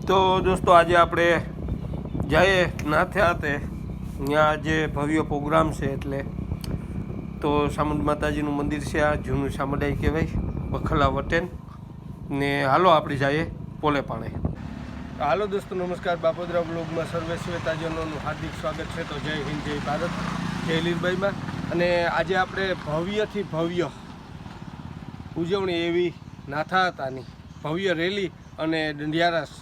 તો દોસ્તો આજે આપણે જઈએ નાથે હાથે ત્યાં જે ભવ્ય પ્રોગ્રામ છે એટલે તો સામંત માતાજીનું મંદિર છે, આ જૂનું સામડાઈ કહેવાય, બખલા વટેન ને હાલો આપણે જઈએ પોલે પાણે. હાલો દોસ્તો નમસ્કાર, બાપોદરા બ્લોગમાં સર્વે શ્વેતાજનોનું હાર્દિક સ્વાગત છે. તો જય હિન્દ, જય ભારત, જય લીલભાઈમાં. અને આજે આપણે ભવ્યથી ભવ્ય ઉજવણી એવી નાથાતાની ભવ્ય રેલી અને દંડિયારાસ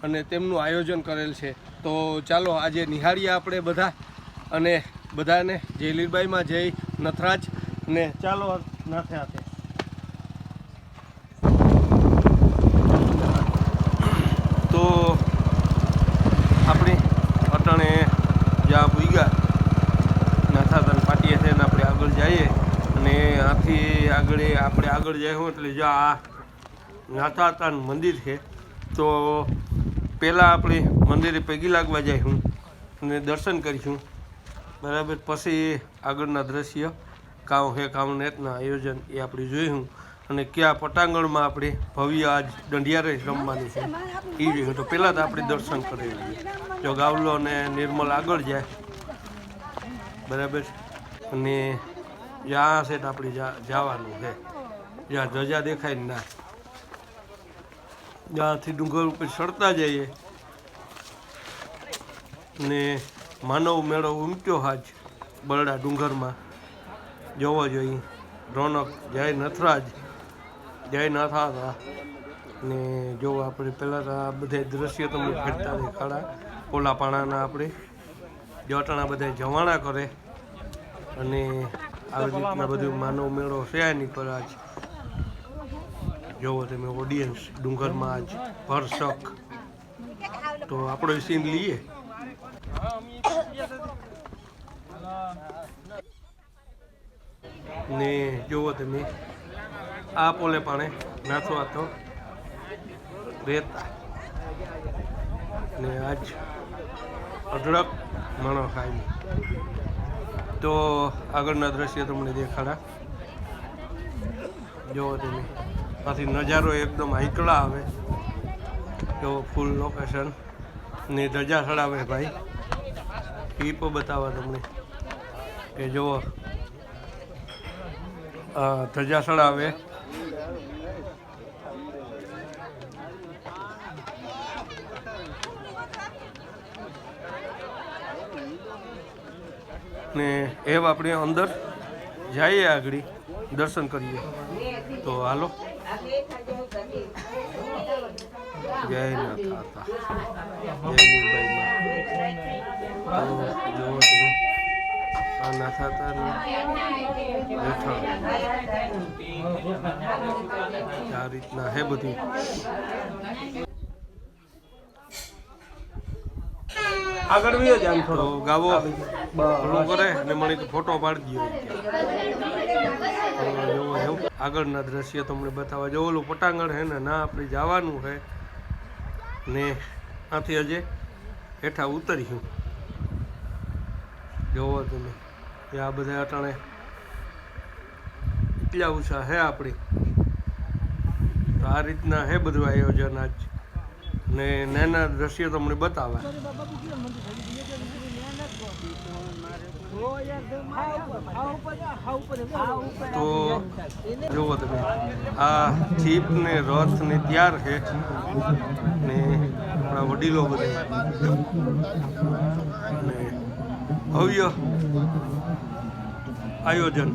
અને તેમનું આયોજન કરેલ છે. તો ચાલો આજે નિહાળીએ આપણે બધા અને બધાને જય લીલબાઈમાં, જય નથરાજ ને ચાલો નાથે હાથે. તો આપણી અટાણે જ્યાં ભૂગ્યા નાથાતાન પાટીએ છે ને આપણે આગળ જઈએ અને આથી આપણે આગળ જઈએ એટલે જો આ નાથાતાન મંદિર છે. તો પહેલાં આપણે મંદિરે પગી લાગવા જાય હું અને દર્શન કરીશું બરાબર, પછી આગળના દ્રશ્ય કામ હે કામ નેતના આયોજન એ આપણે જોઈશું અને કયા પટાંગણમાં આપણે ભવ્ય આજ દંડિયારે રમવાની છે એ જોઈશું. તો પહેલાં તો આપણે દર્શન કરી લઈએ. જો ગાવલો અને નિર્મલ આગળ જાય બરાબર, અને જ્યાં છે તો આપણે જવાનું છે, જ્યાં ધજા દેખાય ના જ્યાંથી ડુંગર ઉપર ચડતા જઈએ ને માનવ મેળો ઉમટ્યો હાજ બરડા ડુંગરમાં જોવો જોઈએ. રોનક જય નથરાજ, જય નાથાતા ને જો આપણે પહેલાં આ બધા દ્રશ્યો તમને ફેરતા દેખાડા પોલા પાણાના. આપણે જટાણા બધા જવાણા કરે અને આવી રીતના બધું માનવ મેળો છે એની પર આજ જોવો તમે ઓડિયન્સ ડુંગરમાં આજ ભરસક. તો આપણો સીન લઈએ. ને જુઓ તમે આ પોલે પાણે નાથવા તો રહેતા ને આજ અઢળક મણો ખાય. તો આગળના દ્રશ્ય તમને દેખાડા જુઓ તમે, પાછી નજારો એકદમ હાઈકળા આવે. જો ફૂલ લોકેશન ને ધજા ચડાવે ભાઈ એ પણ બતાવવા તમને કે જુઓ ધજા ચડાવે ને એવ આપણે અંદર જઈએ આગળ દર્શન કરીએ. તો હાલો જય નાથાતા, જય લીલબાઈમાં. તો જુઓ તમે આ નાથાતાનું હેઠળ આ રીતના હે બધું. આગળ બી જ આમ થોડો ગાવો થોડો કરે ને મને તો ફોટો પાડી દો. એવું આગળના દ્રશ્ય તમને બતાવવા જો ઓલું પટાંગણ હે ને ના આપણે જવાનું છે ને આથી હજે હેઠા ઉતરીશું. જોવો તમે આ બધા અટાણે એટલા ઉત્સાહ હે આપણે. તો આ રીતના હે બધું આયોજન આજ ને નાના દ્રશ્યો તમને બતાવવા. તો જુઓ તમે આ જીપ ને રથ ને તૈયાર છે ને આપણા વડીલો બધા ને ભવ્ય આયોજન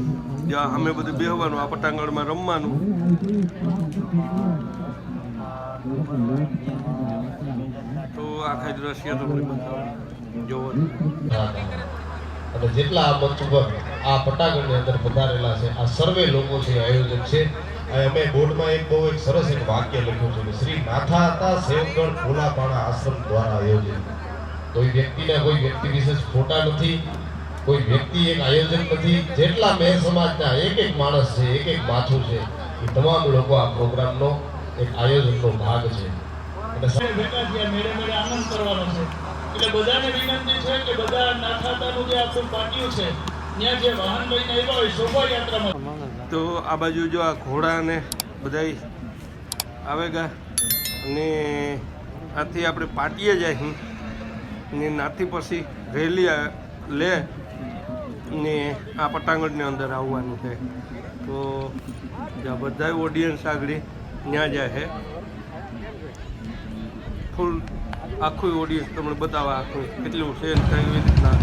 જ્યાં અમે બધું બેહવાનું, આ પટાંગણમાં રમવાનું. તો આખા દ્રશ્ય તમને બતાવો જોવો. અને જેટલા આ મંચ ઉપર આ પટાંગણની અંદર પધારેલા છે આ સર્વે લોકો છે આયોજક છે. અમે બોર્ડમાં એક સરસ એક વાક્ય લખ્યું છે કે શ્રી નાથાતા સેવગણ પોલાપાણા આશ્રમ દ્વારા આયોજિત. કોઈ વ્યક્તિ વિશેષ ફોટા નથી, કોઈ વ્યક્તિ એક આયોજક નથી. જેટલા મેં સમાજના એક માણસ છે, એક માથું છે, એ તમામ લોકો આ પ્રોગ્રામનો એક આયોજનનો ભાગ છે. અને મેળે મેળે આનંદ કરવાનો છે. એટલે બધાને વિનંતી છે કે બધા નાથાતાનું જે આખું પાટિયું છે ત્યાં જે વાહન લઈને આવ્યા હોય શોભાયાત્રામાં. તો આ બાજુ જો આ ઘોડા ને બધા આવેગા અને આથી આપણે પાટીએ જાય ને નાથી પછી રેલી લે ને આ પટાંગણની અંદર આવવાનું છે. તો જ્યાં બધા ઓડિયન્સ આગળ ત્યાં જાય છે. ફૂલ આખું ઓડિયન્સ તમને બતાવવા આખું કેટલું છે ને કઈ રીતના.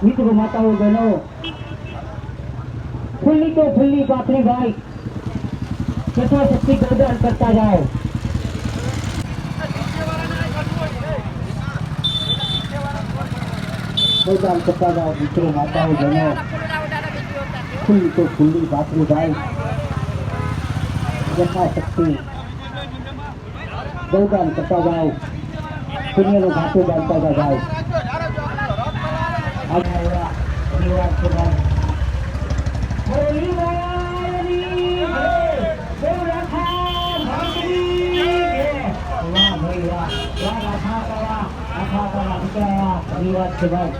મિત્રો માતાઓ બહેનો ખુલ્લી તો ખુલ્લી પાપડી ભાઈ યથાશક્તિ ગરદાન કરતા જાઓ. ગરદાન કરતા જાઓ મિત્રો માતાઓ બહેનો ખુલ્લી તો ખુલ્લી પાપડી ભાઈ યથાશક્તિ ગરદાન કરતા જાઓ. પુણ્યનો ઘાટો બાંધતા જાઓ. ધન્યવાદ છે ભાઈ. ધન્યવાદ છે ભાઈ.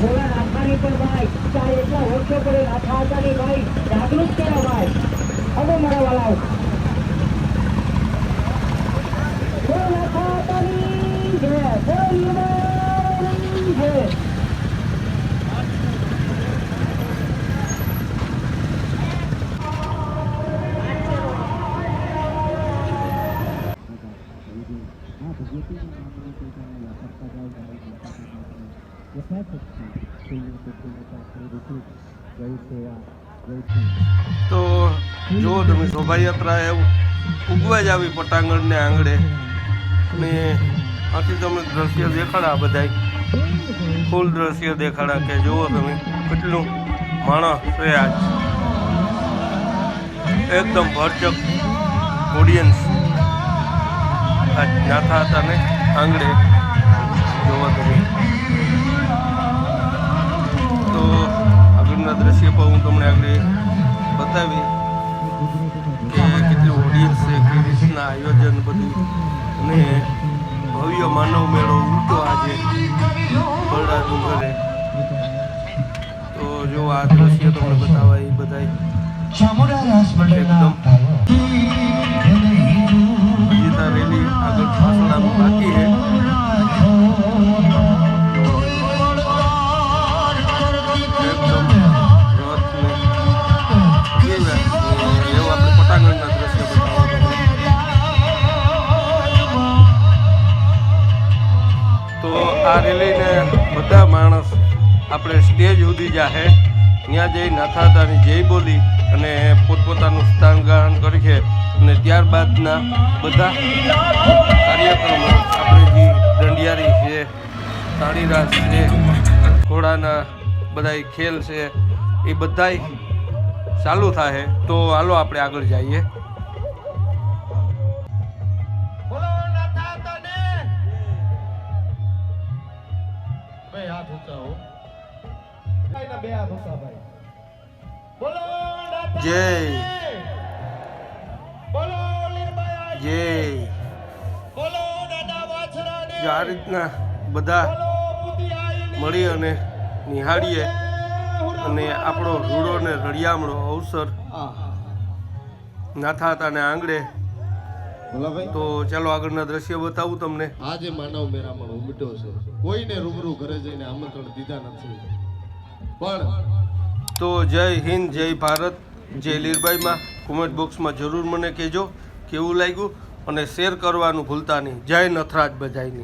ભોળા નાથાની પણ ભાઈ ચાहे એટલા વર્ષો પડે નાથા હતાની ભાઈ જાગૃત કરો ભાઈ. હવે મારા વાલાઓ નાથા હતાની જય જય. તો જુઓ તમે શોભાયાત્રા એવું ઉગવા જ આવી પટાંગણને આંગળે ને આથી તમને દ્રશ્ય દેખાડા બધાય ફૂલ દ્રશ્ય દેખાડા કે જુઓ તમે કેટલું માણસ છે આજ એકદમ ભરચક ઓડિયન્સ આજ નાથા હતા ને આંગળે જુઓ તમે. તો આગળના દ્રશ્ય પર હું તમને આગળ બતાવી કે કેટલું ઓડિયન્સ છે કેવી રીતના આયોજન બધું અને ભવ્ય માનવ મેળો ઉલટો આજે બરડા ડુંગરે. તો જો આ દ્રશ્ય તમને બતાવા એ બધા એકદમ હજી રેલી આગળ પાછળ બાકી છે. આ રેલીને બધા માણસ આપણે સ્ટેજ સુધી જાહે ત્યાં જઈ નાથાદાની જય બોલી અને પોતપોતાનું સ્થાન ગ્રહણ કરી છે અને ત્યારબાદના બધા કાર્યક્રમો આપણે જે દંડિયારી છે, તાળીરાસ છે, ઘોડાના બધા ખેલ છે એ બધાય ચાલુ થાય. તો હાલો આપણે આગળ જઈએ. જય જય. જો આ રીતના બધા મળી અને નિહાળીએ અને આપણો રૂડો ને રળિયામણો અવસર નાથા હતા ને આંગળે. ભોલાભાઈ તો ચાલો આગળના દ્રશ્ય બતાવું તમને. આજે માનવ મેળામણ ઉમટ્યો છે. કોઈને રૂબરૂ ઘરે જઈને આમંત્રણ દીધા નથી, પણ તો જય હિન્દ, જય ભારત, જય લીરબાઈમાં કોમેન્ટ બોક્સમાં જરૂર મને કહેજો કેવું લાગ્યું, અને શેર કરવાનું ભૂલતા નહીં. જય નથરાજ બધાયની.